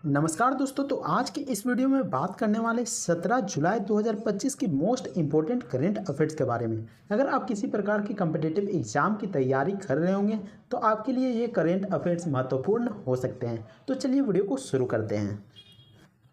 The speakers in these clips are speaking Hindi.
नमस्कार दोस्तों। तो आज की इस वीडियो में बात करने वाले 17 जुलाई 2025 की मोस्ट इम्पोर्टेंट करंट अफेयर्स के बारे में। अगर आप किसी प्रकार की कम्पिटिटिव एग्जाम की तैयारी कर रहे होंगे तो आपके लिए ये करंट अफेयर्स महत्वपूर्ण हो सकते हैं। तो चलिए वीडियो को शुरू करते हैं।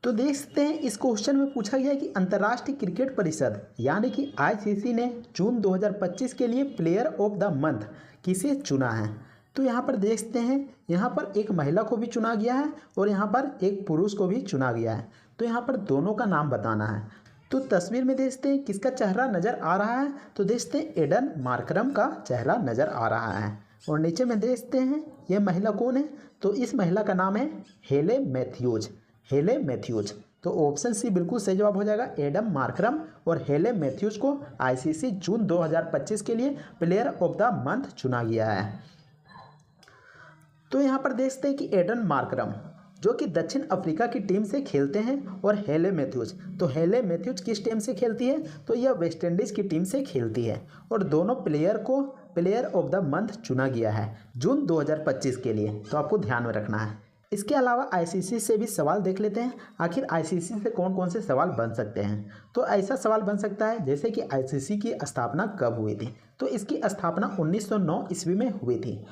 तो देख सकते हैं इस क्वेश्चन में पूछा गया है कि अंतर्राष्ट्रीय क्रिकेट परिषद यानी कि आईसीसी ने जून 2025 के लिए प्लेयर ऑफ द मंथ किसे चुना है। तो यहाँ पर देखते हैं, यहाँ पर एक महिला को भी चुना गया है और यहाँ पर एक पुरुष को भी चुना गया है। तो यहाँ पर दोनों का नाम बताना है। तो तस्वीर में देखते हैं किसका चेहरा नज़र आ रहा है। तो देखते हैं एडन मार्करम का चेहरा नज़र आ रहा है। और नीचे में देखते हैं ये महिला कौन है। तो इस महिला का नाम है हेले मैथ्यूज। हेले मैथ्यूज। तो ऑप्शन सी बिल्कुल सही जवाब हो जाएगा। एडम मार्करम और हेले मैथ्यूज को आईसीसी जून 2025 के लिए प्लेयर ऑफ द मंथ चुना गया है। तो यहाँ पर देखते हैं कि एडन मार्करम जो कि दक्षिण अफ्रीका की टीम से खेलते हैं और हेले मैथ्यूज, तो हेले मैथ्यूज किस टीम से खेलती है, तो यह वेस्ट इंडीज़ की टीम से खेलती है। और दोनों प्लेयर को प्लेयर ऑफ द मंथ चुना गया है जून 2025 के लिए। तो आपको ध्यान में रखना है। इसके अलावा आईसीसी से भी सवाल देख लेते हैं, आखिर आईसीसी से कौन कौन से सवाल बन सकते हैं। तो ऐसा सवाल बन सकता है जैसे कि आईसीसी की स्थापना कब हुई थी। तो इसकी स्थापना 1909 ईस्वी में हुई थी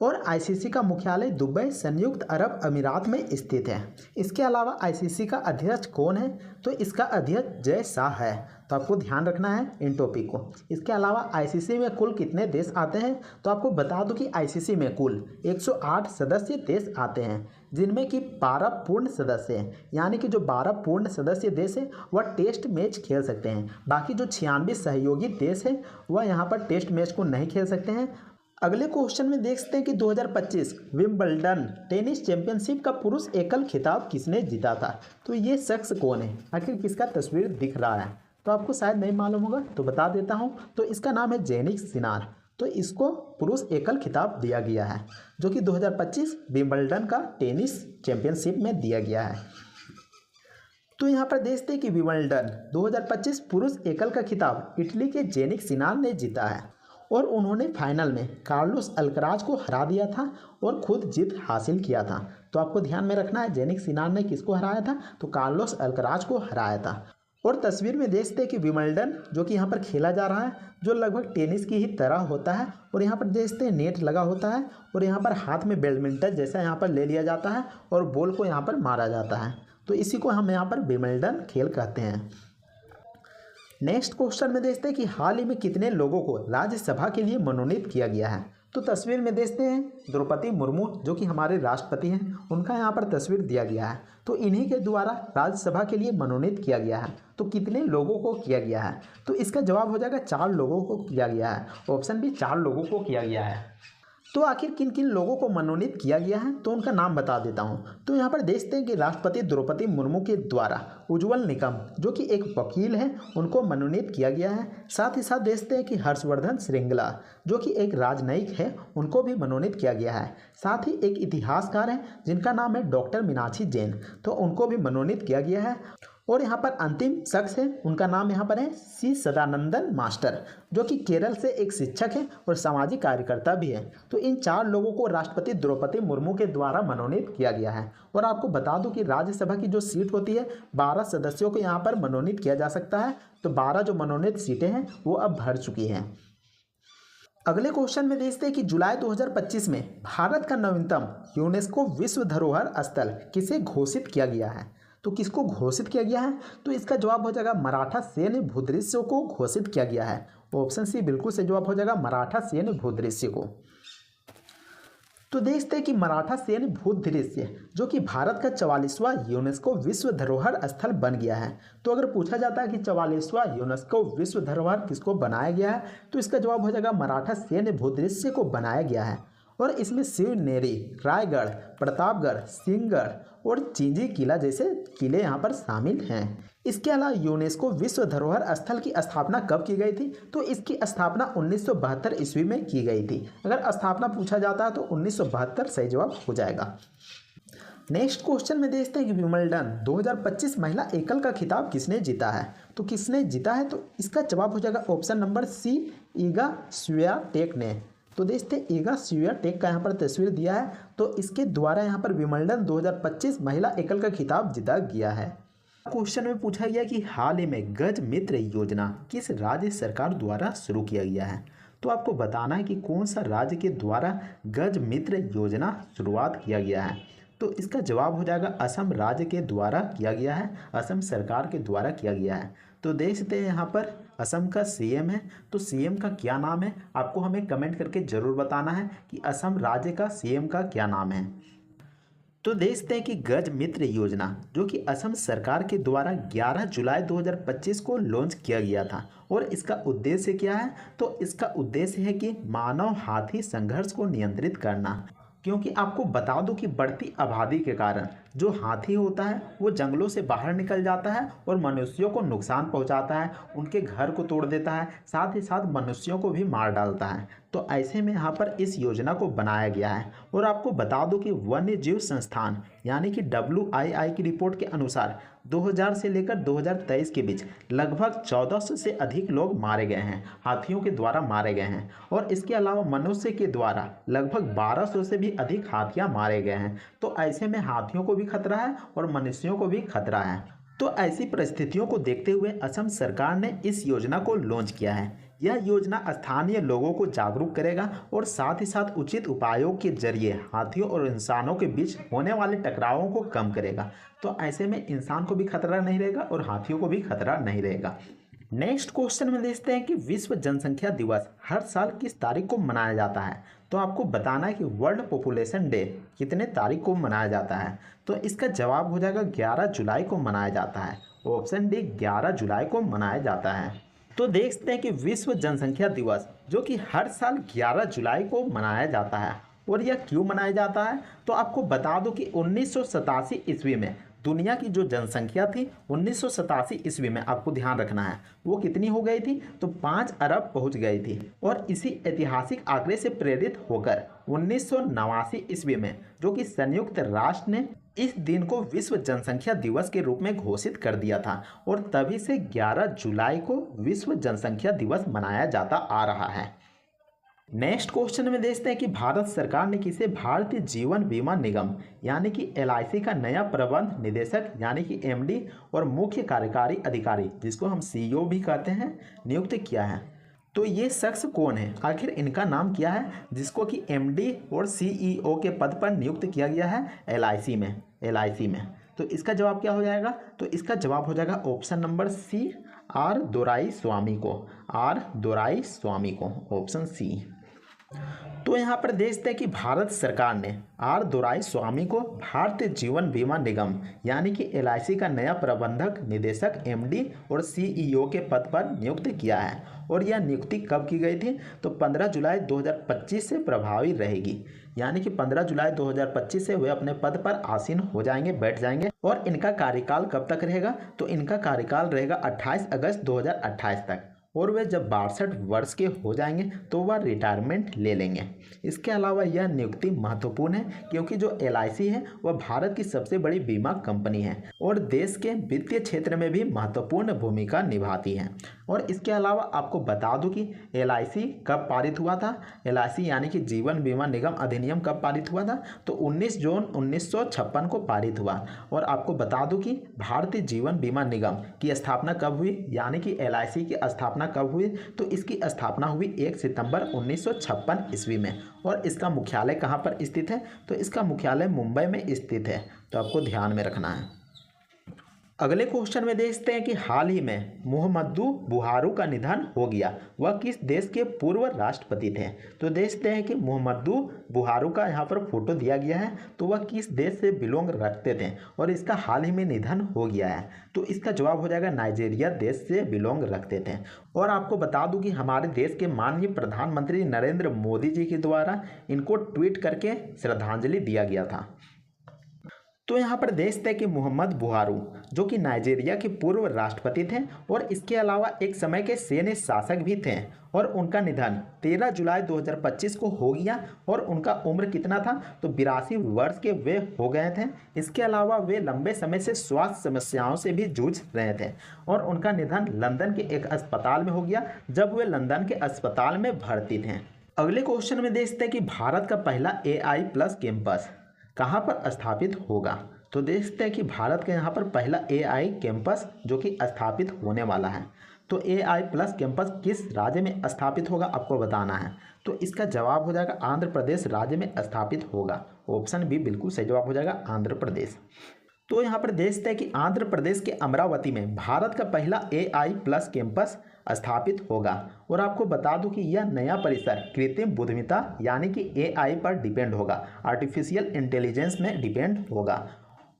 और आईसीसी का मुख्यालय दुबई संयुक्त अरब अमीरात में स्थित है। इसके अलावा आईसीसी का अध्यक्ष कौन है, तो इसका अध्यक्ष जय शाह है। तो आपको ध्यान रखना है इन टॉपिक को। इसके अलावा आईसीसी में कुल कितने देश आते हैं, तो आपको बता दूं कि आईसीसी में कुल 108 सदस्य देश आते हैं, जिनमें कि 12 पूर्ण सदस्य हैं। यानी कि जो 12 पूर्ण सदस्य देश है वह टेस्ट मैच खेल सकते हैं। बाकी जो 96 सहयोगी देश है वह यहाँ पर टेस्ट मैच को नहीं खेल सकते हैं। अगले क्वेश्चन में देख सकते हैं कि 2025 विंबलडन टेनिस चैंपियनशिप का पुरुष एकल खिताब किसने जीता था। तो ये शख्स कौन है, आखिर किसका तस्वीर दिख रहा है, तो आपको शायद नहीं मालूम होगा तो बता देता हूँ। तो इसका नाम है जेनिक सिनार। तो इसको पुरुष एकल खिताब दिया गया है जो कि 2025 विंबलडन का टेनिस चैंपियनशिप में दिया गया है। तो यहाँ पर देखते हैं कि विंबलडन 2025 पुरुष एकल का खिताब इटली के जेनिक सिनार ने जीता है और उन्होंने फाइनल में कार्लोस अल्कराज को हरा दिया था और खुद जीत हासिल किया था। तो आपको ध्यान में रखना है जेनिक सिनार ने किसको हराया था, तो कार्लोस अल्कराज को हराया था। और तस्वीर में देखते हैं कि विंबलडन जो कि यहाँ पर खेला जा रहा है, जो लगभग टेनिस की ही तरह होता है। और यहाँ पर देखते हैं नेट लगा होता है और यहाँ पर हाथ में बैडमिंटन जैसा यहाँ पर ले लिया जाता है और बॉल को यहाँ पर मारा जाता है। तो इसी को हम यहाँ पर विंबलडन खेल कहते हैं। नेक्स्ट क्वेश्चन में देखते हैं कि हाल ही में कितने लोगों को राज्यसभा के लिए मनोनीत किया गया है। तो तस्वीर में देखते हैं द्रौपदी मुर्मू जो कि हमारे राष्ट्रपति हैं, उनका यहाँ पर तस्वीर दिया गया है। तो इन्हीं के द्वारा राज्यसभा के लिए मनोनीत किया गया है। तो कितने लोगों को किया गया है, तो इसका जवाब हो जाएगा 4 लोगों को किया गया है। ऑप्शन बी 4 लोगों को किया गया है। तो आखिर किन किन लोगों को मनोनीत किया गया है, तो उनका नाम बता देता हूं। तो यहाँ पर देखते हैं कि राष्ट्रपति द्रौपदी मुर्मू के द्वारा उज्ज्वल निकम जो कि एक वकील हैं उनको मनोनीत किया गया है। साथ ही साथ देखते हैं कि हर्षवर्धन श्रृंगला जो कि एक राजनयिक है उनको भी मनोनीत किया गया है। साथ ही एक इतिहासकार हैं जिनका नाम है डॉक्टर मीनाक्षी जैन, तो उनको भी मनोनीत किया गया है। और यहाँ पर अंतिम शख्स है, उनका नाम यहाँ पर है सी सदानंदन मास्टर जो कि केरल से एक शिक्षक हैं और सामाजिक कार्यकर्ता भी हैं। तो इन 4 लोगों को राष्ट्रपति द्रौपदी मुर्मू के द्वारा मनोनीत किया गया है। और आपको बता दूं कि राज्यसभा की जो सीट होती है 12 सदस्यों को यहाँ पर मनोनीत किया जा सकता है। तो 12 जो मनोनीत सीटें हैं वो अब भर चुकी हैं। अगले क्वेश्चन में देखते हैं कि जुलाई 2025 में भारत का नवीनतम यूनेस्को विश्व धरोहर स्थल किसे घोषित किया गया है। तो किसको घोषित किया गया है, तो इसका जवाब हो जाएगा मराठा सैन्य भूदृश्य को घोषित किया गया है। ऑप्शन सी बिल्कुल से जवाब हो जाएगा मराठा सैन्य भूदृश्य को। तो देखते हैं कि मराठा सैन्य भूदृश्य जो कि भारत का 44वां यूनेस्को विश्व धरोहर स्थल बन गया है। तो अगर पूछा जाता है कि 44वां यूनेस्को विश्व धरोहर किसको बनाया गया है, तो इसका जवाब हो जाएगा मराठा सैन्य भूदृश्य को बनाया गया है। और इसमें शिवनेरी, रायगढ़, प्रतापगढ़, सिंहगढ़ और चिंजी किला जैसे किले यहाँ पर शामिल हैं। इसके अलावा यूनेस्को विश्व धरोहर स्थल की स्थापना कब की गई थी, तो इसकी स्थापना 1972 ईस्वी में की गई थी। अगर स्थापना पूछा जाता है तो 1972 सही जवाब हो जाएगा। नेक्स्ट क्वेश्चन में देखते हैं कि विंबलडन 2025 महिला एकल का खिताब किसने जीता है। तो किसने जीता है, तो इसका जवाब हो जाएगा option number C Iga Swiatek ने। तो देखते हैं ईगा स्वियाटेक का यहाँ पर तस्वीर दिया है। तो इसके द्वारा यहाँ पर विंबलडन 2025 महिला एकल का खिताब जीता गया है। क्वेश्चन में पूछा गया कि हाल ही में गज मित्र योजना किस राज्य सरकार द्वारा शुरू किया गया है। तो आपको बताना है कि कौन सा राज्य के द्वारा गज मित्र योजना शुरुआत किया गया है। तो इसका जवाब हो जाएगा असम राज्य के द्वारा किया गया है, असम सरकार के द्वारा किया गया है। तो देख सकते हैं यहाँ पर असम का सीएम है, तो सीएम का क्या नाम है आपको हमें कमेंट करके ज़रूर बताना है कि असम राज्य का सीएम का क्या नाम है। तो देखते हैं कि गज मित्र योजना जो कि असम सरकार के द्वारा 11 जुलाई 2025 को लॉन्च किया गया था और इसका उद्देश्य क्या है। तो इसका उद्देश्य है कि मानव हाथी संघर्ष को नियंत्रित करना, क्योंकि आपको बता दूं कि बढ़ती आबादी के कारण जो हाथी होता है वो जंगलों से बाहर निकल जाता है और मनुष्यों को नुकसान पहुंचाता है, उनके घर को तोड़ देता है, साथ ही साथ मनुष्यों को भी मार डालता है। तो ऐसे में यहाँ पर इस योजना को बनाया गया है। और आपको बता दूं कि वन्य जीव संस्थान यानी कि WII की रिपोर्ट के अनुसार 2000 से लेकर 2023 के बीच लगभग 1400 से अधिक लोग मारे गए हैं, हाथियों के द्वारा मारे गए हैं। और इसके अलावा मनुष्य के द्वारा लगभग 1200 से भी अधिक हाथियां मारे गए हैं। तो ऐसे में हाथियों को भी खतरा है और मनुष्यों को भी खतरा है। तो ऐसी परिस्थितियों को देखते हुए असम सरकार ने इस योजना को लॉन्च किया है। यह योजना स्थानीय लोगों को जागरूक करेगा और साथ ही साथ उचित उपायों के जरिए हाथियों और इंसानों के बीच होने वाले टकरावों को कम करेगा। तो ऐसे में इंसान को भी खतरा नहीं रहेगा और हाथियों को भी खतरा नहीं रहेगा। नेक्स्ट क्वेश्चन में देखते हैं कि विश्व जनसंख्या दिवस हर साल किस तारीख को मनाया जाता है। तो आपको बताना है कि वर्ल्ड पॉपुलेशन डे कितने तारीख को मनाया जाता है। तो इसका जवाब हो जाएगा 11 जुलाई को मनाया जाता है। ऑप्शन डी 11 जुलाई को मनाया जाता है। तो देखते हैं कि विश्व जनसंख्या दिवस जो कि हर साल 11 जुलाई को मनाया जाता है और यह क्यों मनाया जाता है। तो आपको बता दूं कि 1987 ईस्वी में दुनिया की जो जनसंख्या थी 1987 ईस्वी में आपको ध्यान रखना है वो कितनी हो गई थी। तो 5 अरब पहुंच गई थी। और इसी ऐतिहासिक आंकड़े से प्रेरित होकर 1989 ईस्वी में जो कि संयुक्त राष्ट्र ने इस दिन को विश्व जनसंख्या दिवस के रूप में घोषित कर दिया था और तभी से 11 जुलाई को विश्व जनसंख्या दिवस मनाया जाता आ रहा है। नेक्स्ट क्वेश्चन में देखते हैं कि भारत सरकार ने किसे भारतीय जीवन बीमा निगम यानी कि LIC का नया प्रबंध निदेशक यानी कि MD और मुख्य कार्यकारी अधिकारी जिसको हम CEO भी कहते हैं नियुक्त किया है। तो ये शख्स कौन है, आखिर इनका नाम क्या है जिसको कि MD और CEO के पद पर नियुक्त किया गया है LIC में। तो इसका जवाब क्या हो जाएगा। तो इसका जवाब हो जाएगा option number C R Doraiswamy को ऑप्शन C। तो यहाँ पर देखते हैं कि भारत सरकार ने R दोराईस्वामी को भारतीय जीवन बीमा निगम यानी कि LIC का नया प्रबंधक निदेशक MD और CEO के पद पर नियुक्त किया है। और यह नियुक्ति कब की गई थी। तो 15 जुलाई 2025 से प्रभावी रहेगी, यानी कि 15 जुलाई 2025 से वे अपने पद पर आसीन हो जाएंगे, बैठ जाएंगे। और इनका कार्यकाल कब तक रहेगा। तो इनका कार्यकाल रहेगा 28 अगस्त 2028 तक। और वे जब 62 वर्ष के हो जाएंगे तो वह रिटायरमेंट ले लेंगे। इसके अलावा यह नियुक्ति महत्वपूर्ण है क्योंकि जो LIC है वह भारत की सबसे बड़ी बीमा कंपनी है और देश के वित्तीय क्षेत्र में भी महत्वपूर्ण भूमिका निभाती है। और इसके अलावा आपको बता दूं कि LIC कब पारित हुआ था। LIC यानी कि जीवन बीमा निगम अधिनियम कब पारित हुआ था। तो 19 जून 1956 को पारित हुआ। और आपको बता दूं कि भारतीय जीवन बीमा निगम की स्थापना कब हुई, यानी कि LIC की स्थापना कब हुई। तो इसकी स्थापना हुई 1 सितंबर 1956 ईस्वी में। और इसका मुख्यालय कहाँ पर स्थित है। तो इसका मुख्यालय मुंबई में स्थित है। तो आपको ध्यान में रखना है। अगले क्वेश्चन में देखते हैं कि हाल ही में मुहम्मदू बुहारू का निधन हो गया, वह किस देश के पूर्व राष्ट्रपति थे। तो देखते हैं कि मुहम्मदू बुहारू का यहाँ पर फोटो दिया गया है, तो वह किस देश से बिलोंग रखते थे और इसका हाल ही में निधन हो गया है। तो इसका जवाब हो जाएगा नाइजीरिया देश से बिलोंग रखते थे। और आपको बता दूं कि हमारे देश के माननीय प्रधानमंत्री नरेंद्र मोदी जी के द्वारा इनको ट्वीट करके श्रद्धांजलि दिया गया था। तो यहाँ पर देखते हैं कि मुहम्मद बुहारू जो कि नाइजीरिया के पूर्व राष्ट्रपति थे और इसके अलावा एक समय के सैन्य शासक भी थे। और उनका निधन 13 जुलाई 2025 को हो गया। और उनका उम्र कितना था। तो 82 वर्ष के वे हो गए थे। इसके अलावा वे लंबे समय से स्वास्थ्य समस्याओं से भी जूझ रहे थे। और उनका निधन लंदन के एक अस्पताल में हो गया जब वे लंदन के अस्पताल में भर्ती थे। अगले क्वेश्चन में देखते हैं कि भारत का पहला AI प्लस कैंपस कहाँ पर स्थापित होगा। तो देखते हैं कि भारत का यहाँ पर पहला AI कैंपस जो कि स्थापित होने वाला है। तो AI प्लस कैंपस किस राज्य में स्थापित होगा आपको बताना है। तो इसका जवाब हो जाएगा आंध्र प्रदेश राज्य में स्थापित होगा। ऑप्शन बी बिल्कुल सही जवाब हो जाएगा आंध्र प्रदेश। तो यहाँ पर देखते हैं कि आंध्र प्रदेश के अमरावती में भारत का पहला AI प्लस कैंपस स्थापित होगा। और आपको बता दूं कि यह नया परिसर कृत्रिम बुद्धिमत्ता यानी कि AI पर डिपेंड होगा, आर्टिफिशियल इंटेलिजेंस में डिपेंड होगा।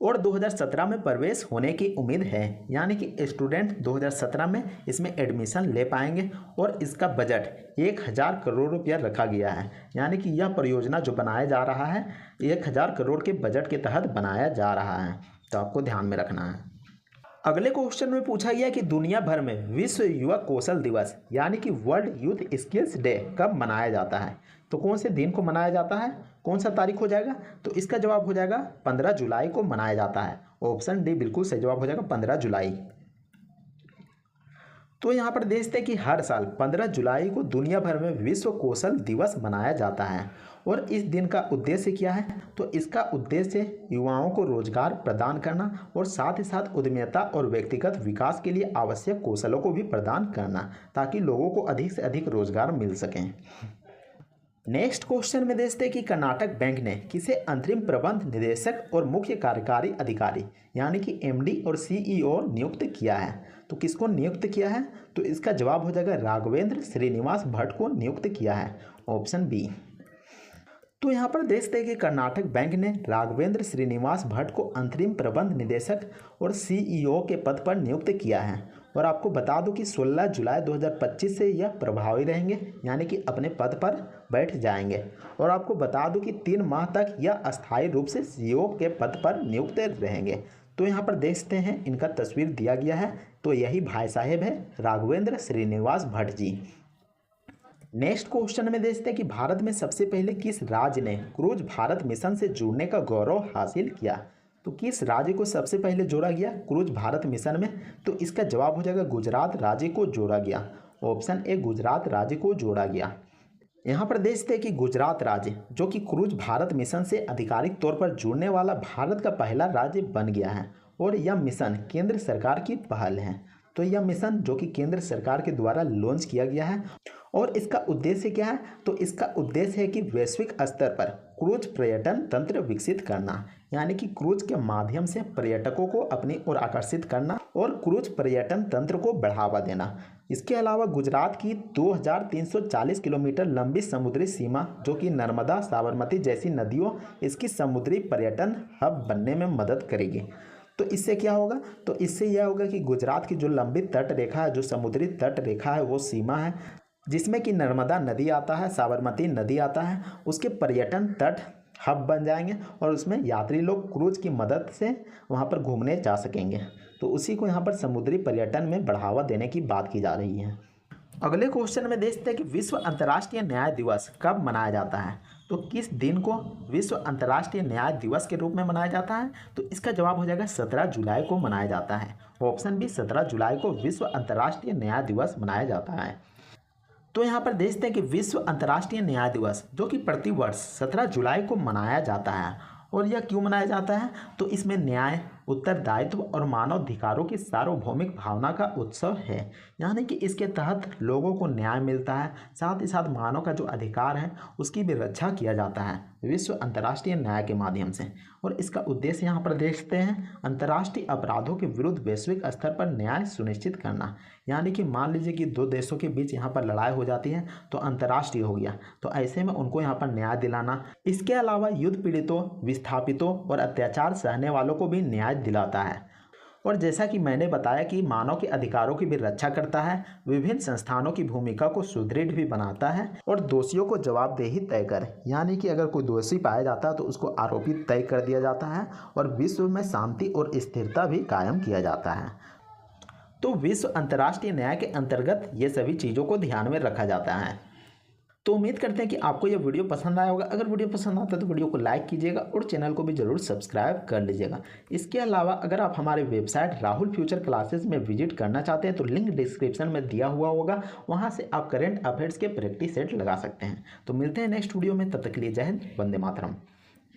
और 2017 में प्रवेश होने की उम्मीद है, यानी कि स्टूडेंट 2017 में इसमें एडमिशन ले पाएंगे। और इसका बजट 1000 करोड़ रुपया रखा गया है, यानी कि यह परियोजना जो बनाया जा रहा है 1000 करोड़ के बजट के तहत बनाया जा रहा है, तो आपको ध्यान में रखना है। अगले क्वेश्चन में पूछा गया कि दुनिया भर में विश्व युवा कौशल दिवस यानी कि वर्ल्ड यूथ स्किल्स डे कब मनाया जाता है। तो कौन से दिन को मनाया जाता है, कौन सा तारीख हो जाएगा। तो इसका जवाब हो जाएगा 15 जुलाई को मनाया जाता है। ऑप्शन डी बिल्कुल सही जवाब हो जाएगा 15 जुलाई। तो यहाँ पर देखते हैं कि हर साल 15 जुलाई को दुनिया भर में विश्व कौशल दिवस मनाया जाता है। और इस दिन का उद्देश्य क्या है। तो इसका उद्देश्य युवाओं को रोजगार प्रदान करना और साथ ही साथ उद्यमिता और व्यक्तिगत विकास के लिए आवश्यक कौशलों को भी प्रदान करना, ताकि लोगों को अधिक से अधिक रोजगार मिल सकें। नेक्स्ट क्वेश्चन में देखते हैं कि कर्नाटक बैंक ने किसे अंतरिम प्रबंध निदेशक और मुख्य कार्यकारी अधिकारी यानी कि MD और CEO नियुक्त किया है। तो किसको नियुक्त किया है। तो इसका जवाब हो जाएगा राघवेंद्र श्रीनिवास भट्ट को नियुक्त किया है। Option B. तो यहाँ पर देखते हैं कि कर्नाटक बैंक ने राघवेंद्र श्रीनिवास भट्ट को अंतरिम प्रबंध निदेशक और CEO के पद पर नियुक्त किया है। और आपको बता दूं कि 16 जुलाई 2025 से यह प्रभावी रहेंगे, यानी कि अपने पद पर बैठ जाएंगे। और आपको बता दूं कि 3 माह तक यह अस्थायी रूप से CEO के पद पर नियुक्त रहेंगे। तो यहाँ पर देखते हैं इनका तस्वीर दिया गया है। तो यही भाई साहेब है राघवेंद्र श्रीनिवास भट्ट जी। नेक्स्ट क्वेश्चन में देखते हैं कि भारत में सबसे पहले किस राज्य ने क्रूज भारत मिशन से जुड़ने का गौरव हासिल किया। तो किस राज्य को सबसे पहले जोड़ा गया क्रूज भारत मिशन में। तो इसका जवाब हो जाएगा गुजरात राज्य को जोड़ा गया। ऑप्शन ए गुजरात राज्य को जोड़ा गया। यहाँ पर देखते हैं कि गुजरात राज्य जो कि क्रूज भारत मिशन से आधिकारिक तौर पर जुड़ने वाला भारत का पहला राज्य बन गया है। और यह मिशन केंद्र सरकार की पहल है। तो यह मिशन जो कि केंद्र सरकार के द्वारा लॉन्च किया गया है। और इसका उद्देश्य क्या है। तो इसका उद्देश्य है कि वैश्विक स्तर पर क्रूज पर्यटन तंत्र विकसित करना, यानी कि क्रूज के माध्यम से पर्यटकों को अपनी ओर आकर्षित करना और क्रूज पर्यटन तंत्र को बढ़ावा देना। इसके अलावा गुजरात की 2340 किलोमीटर लंबी समुद्री सीमा जो कि नर्मदा साबरमती जैसी नदियों इसकी समुद्री पर्यटन हब बनने में मदद करेगी। तो इससे क्या होगा। तो इससे यह होगा कि गुजरात की जो लंबी तट रेखा है, जो समुद्री तट रेखा है, वो सीमा है जिसमें कि नर्मदा नदी आता है, साबरमती नदी आता है, उसके पर्यटन तट हब बन जाएंगे। और उसमें यात्री लोग क्रूज की मदद से वहाँ पर घूमने जा सकेंगे। तो उसी को यहाँ पर समुद्री पर्यटन में बढ़ावा देने की बात की जा रही है। अगले क्वेश्चन में देखते हैं कि विश्व अंतर्राष्ट्रीय न्याय दिवस कब मनाया जाता है। तो किस दिन को विश्व अंतर्राष्ट्रीय न्याय दिवस के रूप में मनाया जाता है। तो इसका जवाब हो जाएगा 17 जुलाई को मनाया जाता है। ऑप्शन बी 17 जुलाई को विश्व अंतर्राष्ट्रीय न्याय दिवस मनाया जाता है। तो यहाँ पर देखते हैं कि विश्व अंतर्राष्ट्रीय न्याय दिवस जो कि प्रतिवर्ष 17 जुलाई को मनाया जाता है। और यह क्यों मनाया जाता है। तो इसमें न्याय, उत्तरदायित्व और मानव अधिकारों की सार्वभौमिक भावना का उत्सव है, यानी कि इसके तहत लोगों को न्याय मिलता है, साथ ही साथ मानव का जो अधिकार है उसकी भी रक्षा किया जाता है विश्व अंतर्राष्ट्रीय न्याय के माध्यम से। और इसका उद्देश्य यहाँ पर देखते हैं अंतर्राष्ट्रीय अपराधों के विरुद्ध वैश्विक स्तर पर न्याय सुनिश्चित करना, यानी कि मान लीजिए कि 2 देशों के बीच यहाँ पर लड़ाई हो जाती है तो अंतर्राष्ट्रीय हो गया, तो ऐसे में उनको यहाँ पर न्याय दिलाना। इसके अलावा युद्ध पीड़ितों, विस्थापितों और अत्याचार सहने वालों को भी न्याय दिलाता है। और जैसा कि मैंने बताया कि मानव के अधिकारों की भी रक्षा करता है, विभिन्न संस्थानों की भूमिका को सुदृढ़ भी बनाता है और दोषियों को जवाबदेही तय कर, यानी कि अगर कोई दोषी पाया जाता है तो उसको आरोपी तय कर दिया जाता है और विश्व में शांति और स्थिरता भी कायम किया जाता है। तो विश्व अंतर्राष्ट्रीय न्याय के अंतर्गत ये सभी चीज़ों को ध्यान में रखा जाता है। तो उम्मीद करते हैं कि आपको यह वीडियो पसंद आया होगा। अगर वीडियो पसंद आता है तो वीडियो को लाइक कीजिएगा और चैनल को भी जरूर सब्सक्राइब कर लीजिएगा। इसके अलावा अगर आप हमारे वेबसाइट राहुल फ्यूचर क्लासेस में विजिट करना चाहते हैं तो लिंक डिस्क्रिप्शन में दिया हुआ होगा, वहाँ से आप करंट अफेयर्स के प्रैक्टिस सेट लगा सकते हैं। तो मिलते हैं नेक्स्ट वीडियो में, तब तक के लिए जय हिंद, वंदे मातरम।